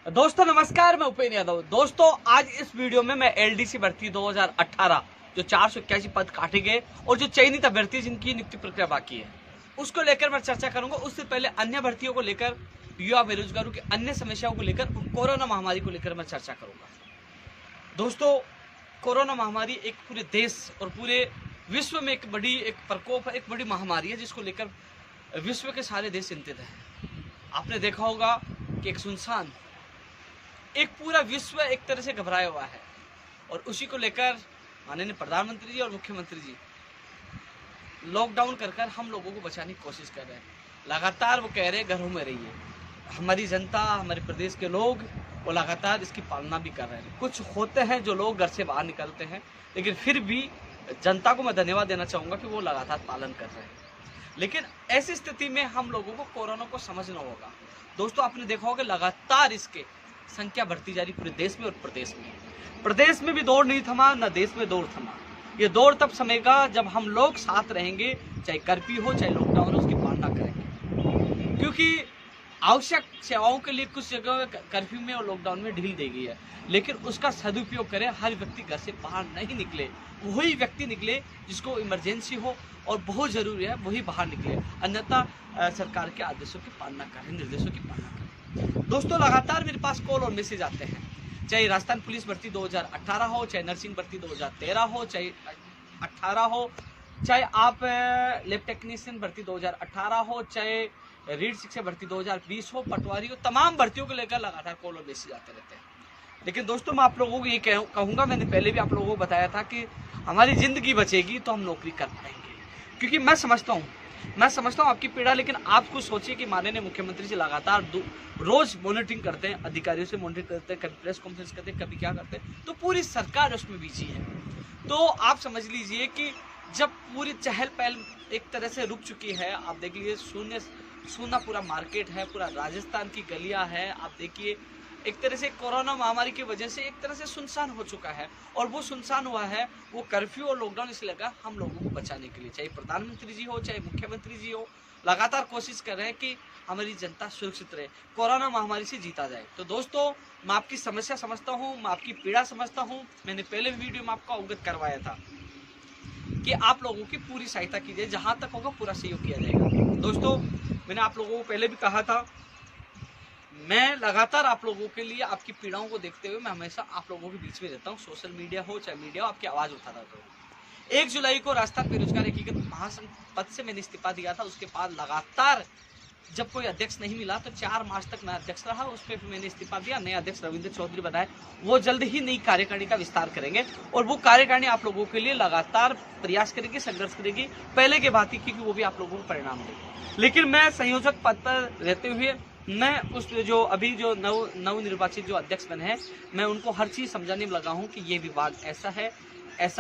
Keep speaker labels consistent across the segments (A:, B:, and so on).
A: दोस्तों नमस्कार, मैं उपेंद्र यादव। दोस्तों आज इस वीडियो में मैं एलडीसी भर्ती 2018 जो 481 पद काटे गए और जो चयनित अभ्यर्थी जिनकी नियुक्ति प्रक्रिया बाकी है उसको लेकर मैं चर्चा करूंगा। उससे पहले अन्य भर्तियों को लेकर, युवा बेरोजगारों की अन्य समस्याओं को लेकर, कोरोना महामारी को लेकर मैं चर्चा करूंगा। दोस्तों कोरोना महामारी एक पूरे देश और पूरे विश्व में एक प्रकोप है, एक बड़ी महामारी है जिसको लेकर विश्व के सारे देश चिंतित हैं। आपने देखा होगा कि एक पूरा विश्व एक तरह से घबराया हुआ है और उसी को लेकर माननीय प्रधानमंत्री जी और मुख्यमंत्री जी लॉकडाउन कर हम लोगों को बचाने की कोशिश कर रहे हैं। लगातार वो कह रहे हैं घरों में रहिए। हमारी जनता, हमारे प्रदेश के लोग वो लगातार इसकी पालना भी कर रहे हैं। कुछ होते हैं जो लोग घर से बाहर निकलते हैं, लेकिन फिर भी जनता को मैं धन्यवाद देना चाहूँगा कि वो लगातार पालन कर रहे हैं। लेकिन ऐसी स्थिति में हम लोगों को कोरोना को समझना होगा। दोस्तों आपने देखा होगा लगातार इसके संख्या बढ़ती जा रही पूरे देश में और प्रदेश में भी दौड़ नहीं थमा, न देश में दौड़ थमा। ये दौड़ तब थमेगा जब हम लोग साथ रहेंगे, चाहे कर्फ्यू हो चाहे लॉकडाउन हो, उसकी पालना करेंगे। क्योंकि आवश्यक सेवाओं के लिए कुछ जगह कर्फ्यू में और लॉकडाउन में ढील दी गई है, लेकिन उसका सदुपयोग करें। हर व्यक्ति घर से बाहर नहीं निकले, वही व्यक्ति निकले जिसको इमरजेंसी हो और बहुत जरूरी है वही बाहर निकले, अन्यथा सरकार के आदेशों की पालना करें, निर्देशों की पालना करें। दोस्तों लगातार मेरे पास कॉल और मैसेज आते हैं, चाहे राजस्थान पुलिस भर्ती 2018 हो, चाहे नर्सिंग भर्ती 2013 हो, चाहे 18 हो, चाहे आप लैब टेक्नीशियन भर्ती 2018 हो, चाहे रीड शिक्षक भर्ती 2020 हो, पटवारी हो, तमाम भर्तियों को लेकर लगातार कॉल और मैसेज आते रहते हैं। लेकिन दोस्तों मैं आप लोगों को ये कहूँगा, मैंने पहले भी आप लोगों को बताया था कि हमारी जिंदगी बचेगी तो हम नौकरी कर पाएंगे। क्योंकि मैं समझता हूँ आपकी पीड़ा, लेकिन आप कुछ सोचिए कि माननीय मुख्यमंत्री जी लगातार रोज मॉनिटरिंग करते हैं, अधिकारियों से मॉनिटरिंग करते हैं, कभी प्रेस कॉन्फ्रेंस करते हैं, कभी क्या करते हैं, तो पूरी सरकार उसमें बिजी है। तो आप समझ लीजिए कि जब पूरी चहल पहल एक तरह से रुक चुकी है, आप देख लीजिए सूना पूरा मार्केट है, पूरा राजस्थान की गलियां है। आप देखिए एक तरह से कोरोना महामारी की वजह से एक तरह से सुनसान हो चुका है, और वो सुनसान हुआ है वो कर्फ्यू और लॉकडाउन इसलिए लगा हम लोगों को बचाने के लिए। चाहे प्रधानमंत्री जी हो, चाहे मुख्यमंत्री जी हो, लगातार कोशिश कर रहे हैं कि हमारी जनता सुरक्षित रहे, कोरोना महामारी से जीता जाए। तो दोस्तों मैं आपकी समस्या समझता हूँ, मैं आपकी पीड़ा समझता हूँ। मैंने पहले वीडियो में आपको अवगत करवाया था कि आप लोगों की पूरी सहायता की जाए, जहां तक होगा पूरा सहयोग किया जाएगा। दोस्तों मैंने आप लोगों को पहले भी कहा था, मैं लगातार आप लोगों के लिए, आपकी पीड़ाओं को देखते हुए मैं हमेशा आप लोगों के बीच में रहता हूँ। सोशल मीडिया हो चाहे मीडिया हो, आपकी आवाज़ उठाता रहता हूँ। 1 जुलाई को राजस्थान बेरोजगार एकीकृत महासंघ पद से मैंने इस्तीफा दिया था। उसके बाद लगातार जब कोई अध्यक्ष नहीं मिला तो 4 मार्च तक मैं अध्यक्ष रहा, उस पर मैंने इस्तीफा दिया। नए अध्यक्ष रविंद्र चौधरी बनाए, वो जल्द ही नई कार्यकारिणी का विस्तार करेंगे और वो कार्यकारिणी आप लोगों के लिए लगातार प्रयास करेगी, संघर्ष करेगी, पहले के भांति, क्योंकि वो भी आप लोगों को परिणाम देगी। लेकिन मैं संयोजक पद पर रहते हुए मैं उस जो अभी जो नवनिर्वाचित जो अध्यक्ष बने हैं, मैं उनको हर चीज़ समझाने में लगा हूँ कि ये विभाग ऐसा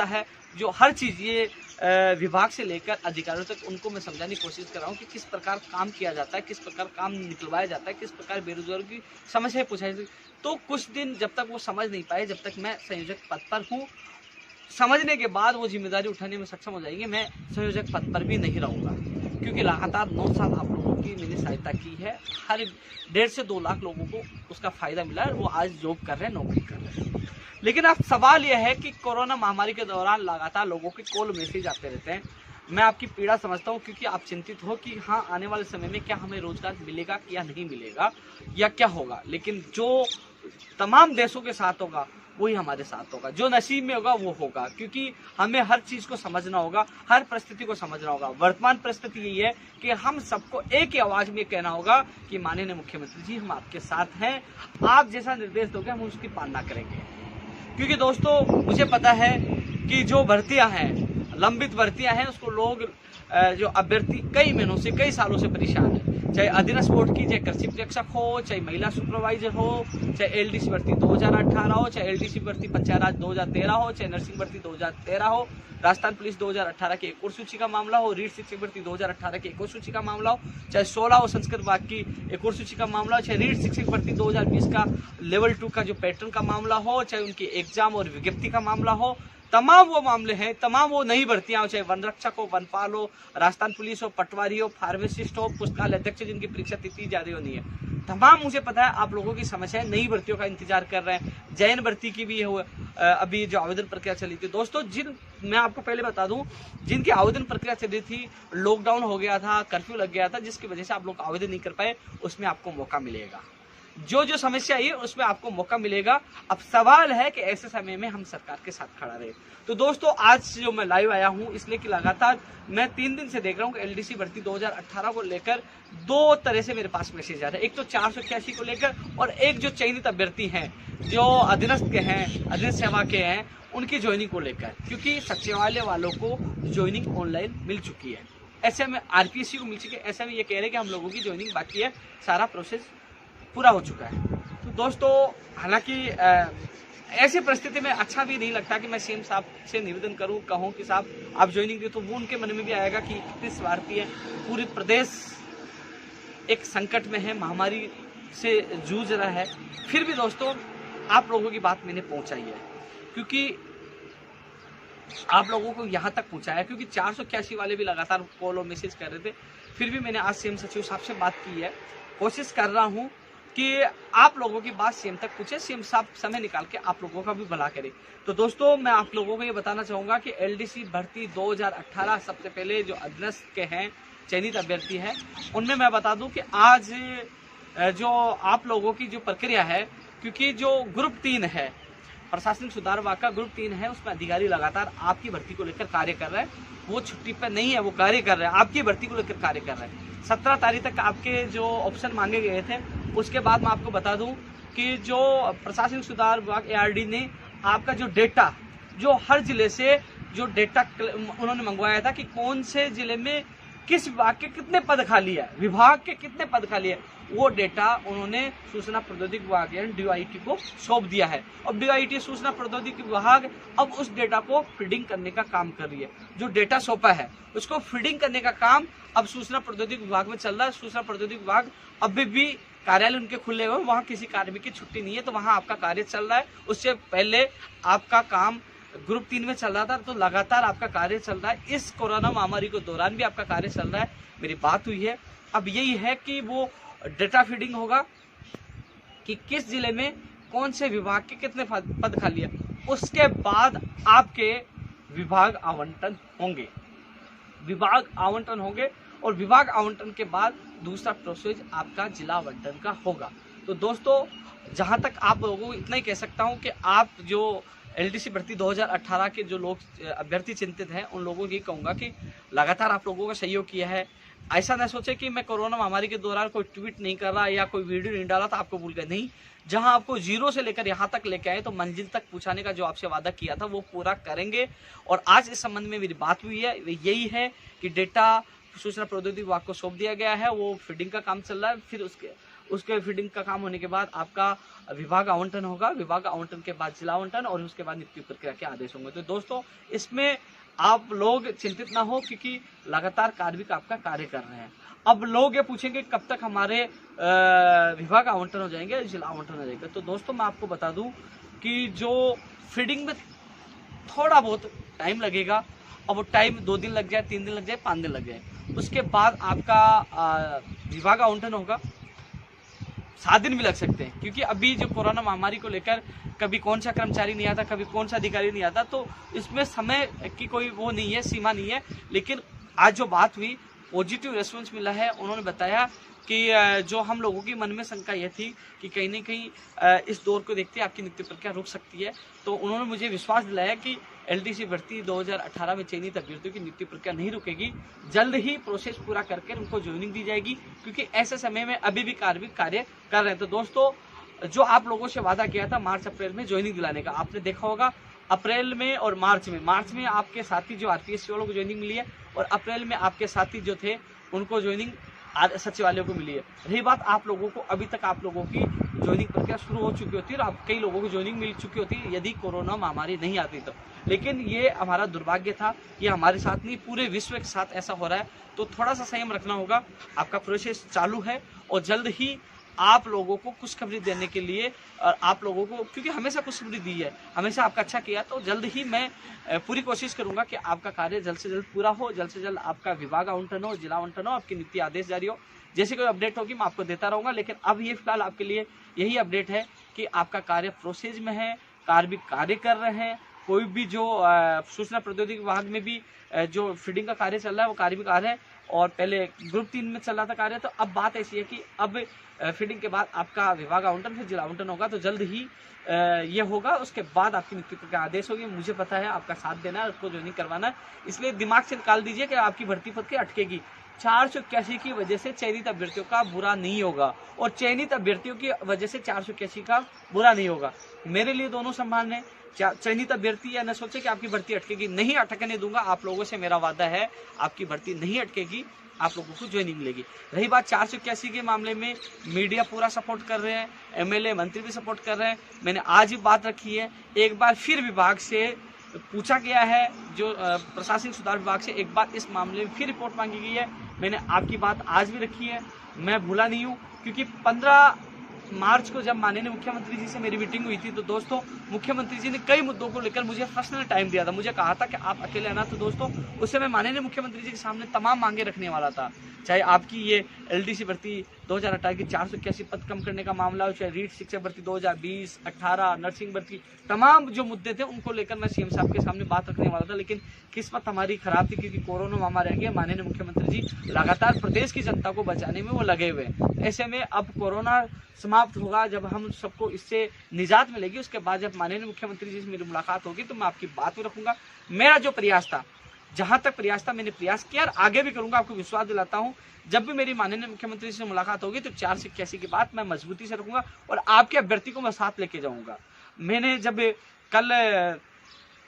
A: है, जो हर चीज़ ये विभाग से लेकर अधिकारियों तक उनको मैं समझाने की कोशिश कर रहा हूँ कि किस प्रकार काम किया जाता है, किस प्रकार काम निकलवाया जाता है, किस प्रकार बेरोजगारों की समस्या पूछाई जाती है। तो कुछ दिन जब तक वो समझ नहीं पाए, जब तक मैं संयोजक पद पर हूँ, समझने के बाद वो जिम्मेदारी उठाने में सक्षम हो जाएंगे, मैं संयोजक पद पर भी नहीं रहूँगा। क्योंकि लगातार 9 साल आप लोगों की मैंने सहायता की है, हर 1.5 से 2 लाख लोगों को उसका फायदा मिला है, वो आज जॉब कर रहे हैं, नौकरी कर रहे हैं। लेकिन अब सवाल यह है कि कोरोना महामारी के दौरान लगातार लोगों के कॉल मैसेज आते रहते हैं। मैं आपकी पीड़ा समझता हूँ, क्योंकि आप चिंतित हो कि हाँ आने वाले समय में क्या हमें रोजगार मिलेगा या नहीं मिलेगा या क्या होगा। लेकिन जो तमाम देशों के साथ होगा वही हमारे साथ होगा, जो नसीब में होगा वो होगा। क्योंकि हमें हर चीज को समझना होगा, हर परिस्थिति को समझना होगा। वर्तमान परिस्थिति यही है कि हम सबको एक ही आवाज में कहना होगा कि माननीय मुख्यमंत्री जी हम आपके साथ हैं, आप जैसा निर्देश दोगे हम उसकी पालना करेंगे। क्योंकि दोस्तों मुझे पता है कि जो भर्तियां हैं, लंबित भर्तियां हैं, उसको लोग जो अभ्यर्थी कई महीनों से, कई सालों से परेशान है। चाहे अधीनस्थ बोर्ड की, चाहे कृषि प्रेक्षक हो, चाहे महिला सुपरवाइजर हो, चाहे एलडीसी भर्ती 2018 हो, चाहे एलडीसी भर्ती पंचायत राज 2013 हो, चाहे नर्सिंग भर्ती 2013 हो, राजस्थान पुलिस 2018 की एक और सूची का मामला हो, रीड शिक्षक भर्ती 2018 की एक और सूची का मामला हो, चाहे 16 हो संस्कृत विभाग की एक और सूची का मामला हो, चाहे रीड शिक्षक भर्ती 2020 का लेवल 2 का जो पैटर्न का मामला हो, चाहे उनकी एग्जाम और विज्ञप्ति का मामला हो, तमाम वो मामले हैं, तमाम वो नई भर्तियां हो, चाहे वन रक्षक हो, वनपाल हो, राजस्थान पुलिस हो, पटवारी हो, फार्मासिस्ट हो, पुस्तकालय अध्यक्ष जिनकी परीक्षा तिथि जारी होनी है, तमाम मुझे पता है आप लोगों की समस्या है, नई भर्तियों का इंतजार कर रहे हैं, जैन भर्ती की भी है अभी जो आवेदन प्रक्रिया चली थी। दोस्तों मैं आपको पहले बता दूं, जिनकी आवेदन प्रक्रिया चली थी, लॉकडाउन हो गया था, कर्फ्यू लग गया था, जिसकी वजह से आप लोग आवेदन नहीं कर पाए, उसमें आपको मौका मिलेगा। जो समस्या आई उसमें आपको मौका मिलेगा। अब सवाल है कि ऐसे समय में हम सरकार के साथ खड़ा रहे। तो दोस्तों आज जो मैं लाइव आया हूं इसलिए कि लगातार मैं 3 दिन से देख रहा हूं कि एलडीसी भर्ती 2018 को लेकर 2 तरह से मेरे पास मैसेज आ रहे हैं। एक तो 481 को लेकर और एक जो चयनित अभ्यर्थी हैं जो अधीनस्थ के हैं, अधीनस्थ सेवा के हैं, उनकी ज्वाइनिंग को लेकर, क्योंकि सचिवालय वालों को ज्वाइनिंग ऑनलाइन मिल चुकी है, ऐसे में आरपीएससी को मिल चुकी है, ऐसे में ये कह रहे हैं कि हम लोगों की ज्वाइनिंग बाकी है, सारा प्रोसेस पूरा हो चुका है। तो दोस्तों हालांकि ऐसी परिस्थिति में अच्छा भी नहीं लगता कि मैं सीएम साहब से निवेदन करूं, कहूं कि साहब आप ज्वाइनिंग दें, तो वो उनके मन में भी आएगा कि कितनी स्वार्थी है, पूरे प्रदेश एक संकट में है, महामारी से जूझ रहा है। फिर भी दोस्तों आप लोगों की बात मैंने पहुंचाई है, क्योंकि आप लोगों को यहाँ तक पहुंचाया, क्योंकि 481 वाले भी लगातार कॉल और मैसेज कर रहे थे। फिर भी मैंने आज सीएम सचिव साहब से बात की है, कोशिश कर रहा हूँ कि आप लोगों की बात सीएम तक पूछे, सीएम साहब समय निकाल के आप लोगों का भी भला करें। तो दोस्तों मैं आप लोगों को ये बताना चाहूँगा कि एलडीसी भर्ती 2018 सबसे पहले जो अधीनस्थ के हैं, चयनित अभ्यर्थी हैं, उनमें मैं बता दूं कि आज जो आप लोगों की जो प्रक्रिया है, क्योंकि जो ग्रुप 3 है, प्रशासनिक सुधार विभाग का ग्रुप 3 है, उसमें अधिकारी लगातार आपकी भर्ती को लेकर कार्य कर रहे हैं। वो छुट्टी पर नहीं है, वो कार्य कर रहे हैं, आपकी भर्ती को लेकर कार्य कर रहे हैं। 17 तारीख तक आपके जो ऑप्शन मांगे गए थे, उसके बाद मैं आपको बता दूं कि जो प्रशासनिक सुधार विभाग एआरडी ने आपका जो डेटा, जो हर जिले से जो डेटा उन्होंने मंगवाया था कि कौन से जिले में किस विभाग के कितने पद खाली है, विभाग के कितने पद खाली है, वो डेटा उन्होंने सूचना प्रौद्योगिकी विभाग यानी डीआईटी को सौंप दिया है। अब डीआईटी सूचना प्रौद्योगिकी विभाग अब उस डेटा को फीडिंग करने का काम कर रही है। जो डेटा सौंपा है उसको फीडिंग करने का काम अब सूचना प्रौद्योगिकी विभाग में चल रहा है। सूचना प्रौद्योगिकी विभाग अभी भी कार्यालय उनके खुले हुए, वहाँ किसी कार्मिक की छुट्टी नहीं है, तो वहाँ आपका कार्य चल रहा है। उससे पहले आपका काम ग्रुप 3 में चल रहा था, तो लगातार आपका कार्य चल रहा है। इस कोरोना महामारी के दौरान भी आपका कार्य चल रहा है। मेरी बात हुई है, अब यही है कि वो डेटा फीडिंग होगा कि किस जिले में कौन से विभाग के कितने पद खाली है, उसके बाद आपके विभाग आवंटन होंगे, विभाग आवंटन होंगे, और विभाग आवंटन के बाद दूसरा प्रोसेस आपका जिला आवंटन का होगा। तो दोस्तों जहां तक आप लोगों को इतना ही कह सकता हूं कि आप जो एलडीसी भर्ती 2018 के जो लोग अभ्यर्थी चिंतित हैं, उन लोगों को ये कहूँगा कि लगातार आप लोगों का सहयोग किया है। ऐसा न सोचे कि मैं कोरोना महामारी के दौरान कोई ट्वीट नहीं कर रहा या कोई वीडियो नहीं डाला तो आपको भूल गए, नहीं। जहां आपको जीरो से लेकर यहाँ तक लेके आए, तो मंजिल तक पहुंचाने का जो आपसे वादा किया था वो पूरा करेंगे। और आज इस संबंध में मेरी बात हुई है, यही है कि डेटा सूचना प्रौद्योगिकी विभाग को सौंप दिया गया है, वो फीडिंग का काम चल रहा है। फिर उसके फीडिंग का काम होने के बाद आपका विभाग आवंटन होगा, विभाग आवंटन के बाद जिला आवंटन, और उसके बाद नियुक्ति प्रक्रिया के आदेश होंगे। तो दोस्तों इसमें आप लोग चिंतित ना हो, क्योंकि लगातार कार्मिक आपका कार्य कर रहे हैं। अब लोग ये पूछेंगे कब तक हमारे विभाग आवंटन हो जाएंगे, जिला आवंटन हो जाएगा। तो दोस्तों मैं आपको बता दूं कि जो फीडिंग में थोड़ा बहुत टाइम लगेगा, और वो टाइम 2 दिन लग जाए, 3 दिन लग जाए, 5 दिन लग जाए, उसके बाद आपका विभाग आवंटन होगा। 7 दिन भी लग सकते हैं, क्योंकि अभी जो कोरोना महामारी को लेकर कभी कौन सा कर्मचारी नहीं आता, कभी कौन सा अधिकारी नहीं आता, तो इसमें समय की कोई वो नहीं है, सीमा नहीं है। लेकिन आज जो बात हुई, पॉजिटिव रेस्पॉन्स मिला है। उन्होंने बताया कि जो हम लोगों की मन में शंका यह थी कि कहीं ना कहीं इस दौर को देखते आपकी नियुक्ति प्रक्रिया रुक सकती है, तो उन्होंने मुझे विश्वास दिलाया कि एलडीसी भर्ती 2018 में चयनित अभ्यर्थियों की नियुक्ति प्रक्रिया नहीं रुकेगी, जल्द ही प्रोसेस पूरा करके उनको ज्वाइनिंग दी जाएगी, क्योंकि ऐसे समय में अभी भी कार्मिक कार्य कर रहे हैं। तो दोस्तों जो आप लोगों से वादा किया था मार्च अप्रैल में ज्वाइनिंग दिलाने का, आपने देखा होगा अप्रैल में और मार्च में आपके साथी जो आरपीएससी वालों को ज्वाइनिंग मिली है, और अप्रैल में आपके साथी जो थे उनको ज्वाइनिंग सचिवालयों को मिली है। रही बात आप लोगों को, अभी तक आप लोगों की ज्वाइनिंग प्रक्रिया शुरू हो चुकी होती है, और कई लोगों को ज्वाइनिंग मिल चुकी होती है यदि कोरोना महामारी नहीं आती तो। लेकिन ये हमारा दुर्भाग्य था, ये हमारे साथ नहीं पूरे विश्व के साथ ऐसा हो रहा है, तो थोड़ा सा संयम रखना होगा। आपका प्रोसेस चालू है, और जल्द ही आप लोगों को खुशखबरी देने के लिए, और आप लोगों को क्योंकि हमेशा खुशखबरी दी है, हमेशा आपका अच्छा किया, तो जल्द ही मैं पूरी कोशिश करूंगा कि आपका कार्य जल्द से जल्द पूरा हो, जल्द से जल्द आपका विभाग आवंटन हो, जिला आवंटन हो, आपकी नियुक्ति आदेश जारी हो। जैसे कोई अपडेट होगी मैं आपको देता रहूंगा, लेकिन अब ये फिलहाल आपके लिए यही अपडेट है कि आपका कार्य प्रोसेस में है, कार्य कर रहे हैं। कोई भी जो सूचना प्रौद्योगिकी विभाग में भी जो फीडिंग का कार्य चल रहा है वो कार्य भी कार्य है, और पहले ग्रुप 3 में चल रहा था कार्य। तो अब बात ऐसी है कि अब फीडिंग के बाद आपका विभाग आवंटन फिर जिला आवंटन होगा, तो जल्द ही ये होगा। उसके बाद आपकी नियुक्ति का आदेश होगी। मुझे पता है आपका साथ देना है, उसको ज्वाइनिंग करवाना है, इसलिए दिमाग से निकाल दीजिए कि आपकी भर्ती पद की अटकेगी। 481 की वजह से चयनित अभ्यर्थियों का बुरा नहीं होगा, और चयनित अभ्यर्थियों की वजह से 481 का बुरा नहीं होगा। मेरे लिए दोनों समान है। चयनित अभ्यर्थी या न सोचे कि आपकी भर्ती अटकेगी, नहीं अटकने दूंगा। आप लोगों से मेरा वादा है, आपकी भर्ती नहीं अटकेगी, आप लोगों को ज्वाइनिंग मिलेगी। रही बात 481 के मामले में, मीडिया पूरा सपोर्ट कर रहे हैं, एमएलए मंत्री भी सपोर्ट कर रहे हैं। मैंने आज ही बात रखी है, एक बार फिर विभाग से पूछा गया है, जो प्रशासनिक सुधार विभाग से एक बार इस मामले में फिर रिपोर्ट मांगी गई है। मैंने आपकी बात आज भी रखी है, मैं भूला नहीं हूँ, क्योंकि 15 मार्च को जब माननीय मुख्यमंत्री जी से मेरी मीटिंग हुई थी, तो दोस्तों मुख्यमंत्री जी ने कई मुद्दों को लेकर मुझे पर्सनल टाइम दिया था। मुझे कहा था कि आप अकेले आना, तो दोस्तों उससे मैं माननीय मुख्यमंत्री जी के सामने तमाम मांगे रखने वाला था। चाहे आपकी ये एलडीसी भर्ती 2018 की 481 पद कम करने का मामला हो, चाहे रीट शिक्षक भर्ती 2020, 18 नर्सिंग भर्ती, तमाम जो मुद्दे थे उनको लेकर मैं सीएम साहब के सामने बात रखने वाला था। लेकिन किस्मत हमारी खराब थी, क्योंकि कोरोना महामारी रह गई। माननीय मुख्यमंत्री जी लगातार प्रदेश की जनता को बचाने में वो लगे हुए। ऐसे में अब कोरोना समाप्त होगा, जब हम सबको इससे निजात मिलेगी, उसके बाद जब माननीय मुख्यमंत्री जी से मेरी मुलाकात होगी, तो मैं आपकी बात भी रखूंगा। मेरा जो प्रयास था, जहां तक प्रयास था, मैंने प्रयास किया और आगे भी करूंगा। आपको विश्वास दिलाता हूं, जब भी मेरी माननीय मुख्यमंत्री से मुलाकात होगी, तो 481 की बात मैं मजबूती से रखूंगा और आपके अभ्यर्थी को मैं साथ लेके जाऊंगा। मैंने जब कल,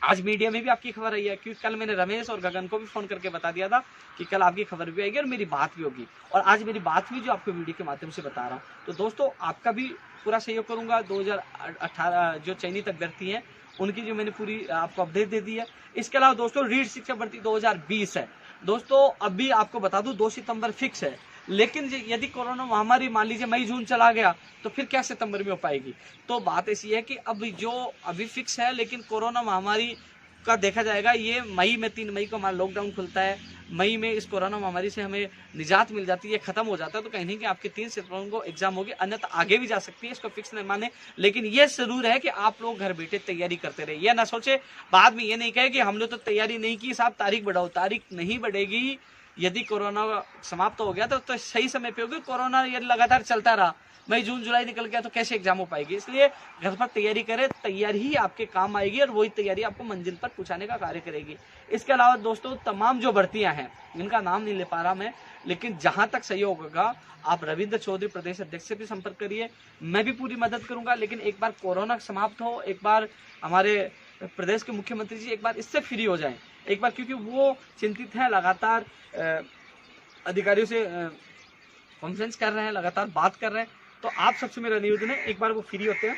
A: आज मीडिया में भी आपकी खबर आई है, क्योंकि कल मैंने रमेश और गगन को भी फोन करके बता दिया था कि कल आपकी खबर भी आएगी और मेरी बात भी होगी, और आज मेरी बात भी जो आपको वीडियो के माध्यम से बता रहा हूँ। तो दोस्तों आपका भी पूरा सहयोग करूंगा। 2018 जो चयनित अभ्यर्थी हैं उनकी जो मैंने पूरी आपको अपडेट दे दी है। इसके अलावा दोस्तों रीट शिक्षक भर्ती 2020 है। दोस्तों अभी आपको बता दूं 2 सितंबर फिक्स है, लेकिन यदि कोरोना महामारी मान लीजिए मई जून चला गया, तो फिर क्या सितंबर में हो पाएगी। तो बात ऐसी है कि अब जो अभी फिक्स है, लेकिन कोरोना महामारी का देखा जाएगा। ये मई में 3 मई को हमारा लॉकडाउन खुलता है, मई में इस कोरोना महामारी से हमें निजात मिल जाती है, खत्म हो जाता है, तो कहीं नहीं कि आपके 3 सितंबर को एग्जाम होगी, अन्यथा आगे भी जा सकती है, इसको फिक्स नहीं माने। लेकिन ये जरूर है कि आप लोग घर बैठे तैयारी करते रहे। ये ना सोचे बाद में ये नहीं कहे कि हमने तो तैयारी नहीं की साहब, तारीख बढ़ाओ। तारीख नहीं बढ़ेगी। यदि कोरोना समाप्त हो गया तो सही समय पे होगी। कोरोना ये लगातार चलता रहा, मई जून जुलाई निकल गया, तो कैसे एग्जाम हो पाएगी। इसलिए घर पर तैयारी करें, तैयारी ही आपके काम आएगी और वही तैयारी आपको मंजिल पर पहुंचाने का कार्य करेगी। इसके अलावा दोस्तों तमाम जो भर्तियां हैं, इनका नाम नहीं ले पा रहा मैं, लेकिन जहां तक सहयोग होगा आप रविंद्र चौधरी प्रदेश अध्यक्ष से भी संपर्क करिए, मैं भी पूरी मदद करूंगा। लेकिन एक बार कोरोना समाप्त हो, एक बार हमारे प्रदेश के मुख्यमंत्री जी एक बार इससे फ्री हो जाएं, एक बार, क्योंकि वो चिंतित हैं, लगातार अधिकारियों से कॉन्फ्रेंस कर रहे हैं, लगातार बात कर रहे हैं। तो आप सबसे मेरा निवेदन है, एक बार वो फ्री होते हैं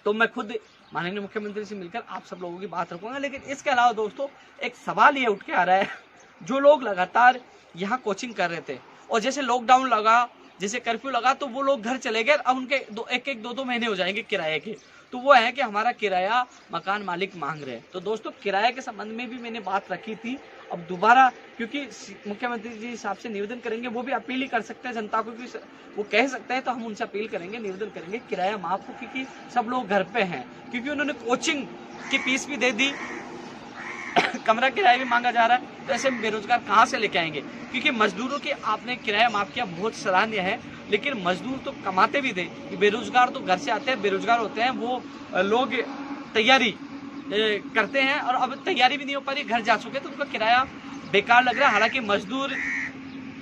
A: तो मैं खुद माननीय मुख्यमंत्री से मिलकर आप सब लोगों की बात रखूंगा। लेकिन इसके अलावा दोस्तों एक सवाल ये उठ के आ रहा है, जो लोग लगातार यहाँ कोचिंग कर रहे थे और जैसे लॉकडाउन लगा, जैसे कर्फ्यू लगा, तो वो लोग घर चले गए। अब उनके एक दो महीने हो जाएंगे किराए के, तो वो है कि हमारा किराया मकान मालिक मांग रहे हैं। तो दोस्तों किराए के संबंध में भी मैंने बात रखी थी, अब दोबारा, क्योंकि मुख्यमंत्री जी साहब से निवेदन करेंगे, वो भी अपील ही कर सकते हैं जनता को, कि वो कह सकते हैं, तो हम उनसे अपील करेंगे, निवेदन करेंगे किराया माफ हो, क्योंकि सब लोग घर पे हैं, क्योंकि उन्होंने कोचिंग की फीस भी दे दी, कमरा किराया भी मांगा जा रहा है। तो ऐसे बेरोजगार कहाँ से लेके आएंगे, क्योंकि मजदूरों के आपने किराया माफ किया, बहुत सराहनीय है, लेकिन मजदूर तो कमाते भी थे। बेरोजगार तो घर से आते हैं, बेरोजगार होते हैं, वो लोग तैयारी करते हैं और अब तैयारी भी नहीं हो पा रही, घर जा चुके, तो उनका किराया बेकार लग रहा है। हालांकि मजदूर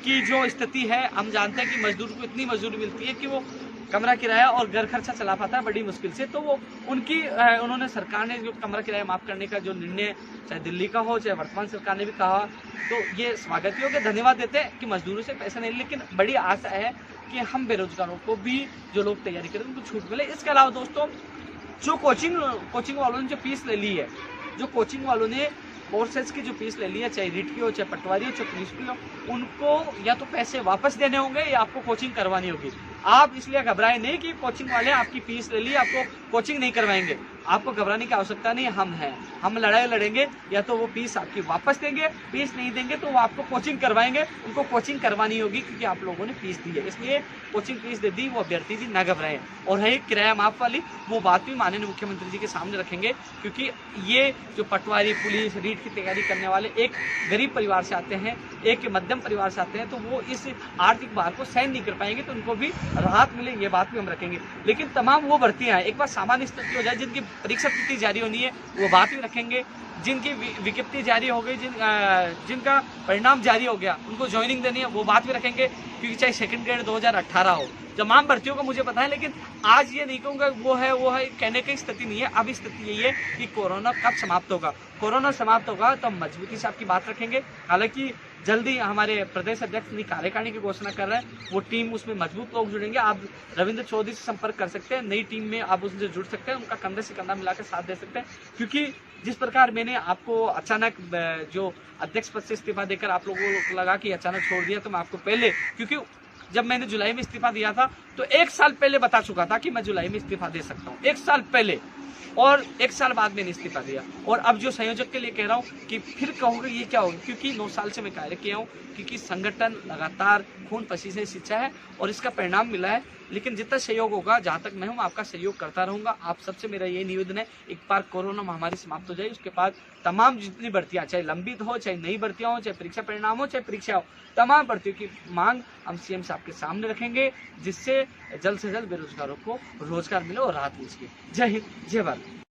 A: की जो स्थिति है, हम जानते हैं कि मजदूर को इतनी मजदूरी मिलती है कि वो कमरा किराया और घर खर्चा चला पाता है बड़ी मुश्किल से। तो वो उन्होंने सरकार ने जो कमरा किराया माफ करने का जो निर्णय, चाहे दिल्ली का हो चाहे वर्तमान सरकार ने भी कहा, तो ये स्वागत योग्य, धन्यवाद देते हैं कि मजदूरों से पैसा नहीं। लेकिन बड़ी आशा है कि हम बेरोजगारों को भी, जो लोग तैयारी करें, उनको छूट मिले। इसके अलावा दोस्तों जो कोचिंग वालों ने जो फीस ले ली है, जो कोचिंग वालों ने कोर्सेज की जो फीस ले ली है, चाहे रीट की हो, चाहे पटवारी हो, चाहे पुलिस की हो, उनको या तो पैसे वापस देने होंगे या आपको कोचिंग करवानी होगी। आप इसलिए घबराए नहीं कि कोचिंग वाले आपकी फीस ले ली, आपको कोचिंग नहीं करवाएंगे। आपको घबराने की आवश्यकता नहीं, हम हैं, हम लड़ाई लड़ेंगे। या तो वो फीस आपकी वापस देंगे, फीस नहीं देंगे तो वो आपको कोचिंग करवाएंगे, उनको कोचिंग करवानी होगी क्योंकि आप लोगों ने फीस दी है, इसलिए कोचिंग फीस दे दी, वो अभ्यर्थी भी ना घबराएं। और है किराया माफ वाली, वो बात भी माननीय मुख्यमंत्री जी के सामने रखेंगे, क्योंकि ये जो पटवारी, पुलिस, रीट की तैयारी करने वाले एक गरीब परिवार से आते हैं, एक मध्यम परिवार से आते हैं, तो वो इस आर्थिक भार को सहन नहीं कर पाएंगे, तो उनको भी राहत मिले, ये बात भी हम रखेंगे। लेकिन तमाम वो भर्तियां हैं, एक बार सामान्य स्थिति हो जाए, जिनकी परीक्षा तिथि जारी होनी है वो बात भी रखेंगे, जिनकी विज्ञप्ति जारी हो गई, जिनका परिणाम जारी हो गया, उनको ज्वाइनिंग देनी है वो बात भी रखेंगे, क्योंकि चाहे सेकंड ग्रेड 2018 हो, तमाम भर्तियों का मुझे पता है। लेकिन आज ये नहीं कहूँगा वो है कहने की स्थिति नहीं है। अभी स्थिति यही है कि कोरोना कब समाप्त होगा, कोरोना समाप्त होगा तो हम मजबूती से आपकी बात रखेंगे। हालांकि जल्दी हमारे प्रदेश अध्यक्ष नई कार्यकारिणी की घोषणा कर रहे हैं, वो टीम, उसमें मजबूत लोग जुड़ेंगे। आप रविंद्र चौधरी से संपर्क कर सकते हैं, नई टीम में आप उससे जुड़ सकते हैं, उनका कंधे से कंधा मिलाकर साथ दे सकते हैं। क्योंकि जिस प्रकार मैंने आपको अचानक जो अध्यक्ष पद से इस्तीफा देकर आप लोगों को लगा कि अचानक छोड़ दिया, तो मैं आपको पहले, क्योंकि जब मैंने जुलाई में इस्तीफा दिया था तो 1 साल पहले बता चुका था कि मैं जुलाई में इस्तीफा दे सकता हूँ, 1 साल पहले, और 1 साल बाद मैंने इस्तीफा दिया। और अब जो संयोजक के लिए कह रहा हूँ कि फिर कहोगे ये क्या होगा, क्योंकि 9 साल से मैं कार्य किया हूँ, क्योंकि संगठन लगातार खून पसीने से सिंचा है और इसका परिणाम मिला है। लेकिन जितना सहयोग होगा, जहाँ तक मैं हूँ, आपका सहयोग करता रहूंगा। आप सबसे मेरा ये निवेदन है, एक बार कोरोना महामारी समाप्त हो जाए, उसके बाद तमाम जितनी भर्तियां, चाहे लंबित हो, चाहे नई भर्तियां हो, चाहे परीक्षा परिणाम हो, चाहे परीक्षा हो, तमाम भर्तियों की मांग हम सीएम साहब के सामने रखेंगे, जिससे जल्द से जल्द बेरोजगारों को रोजगार मिले और राहत मिल सके। जय हिंद, जय भारत।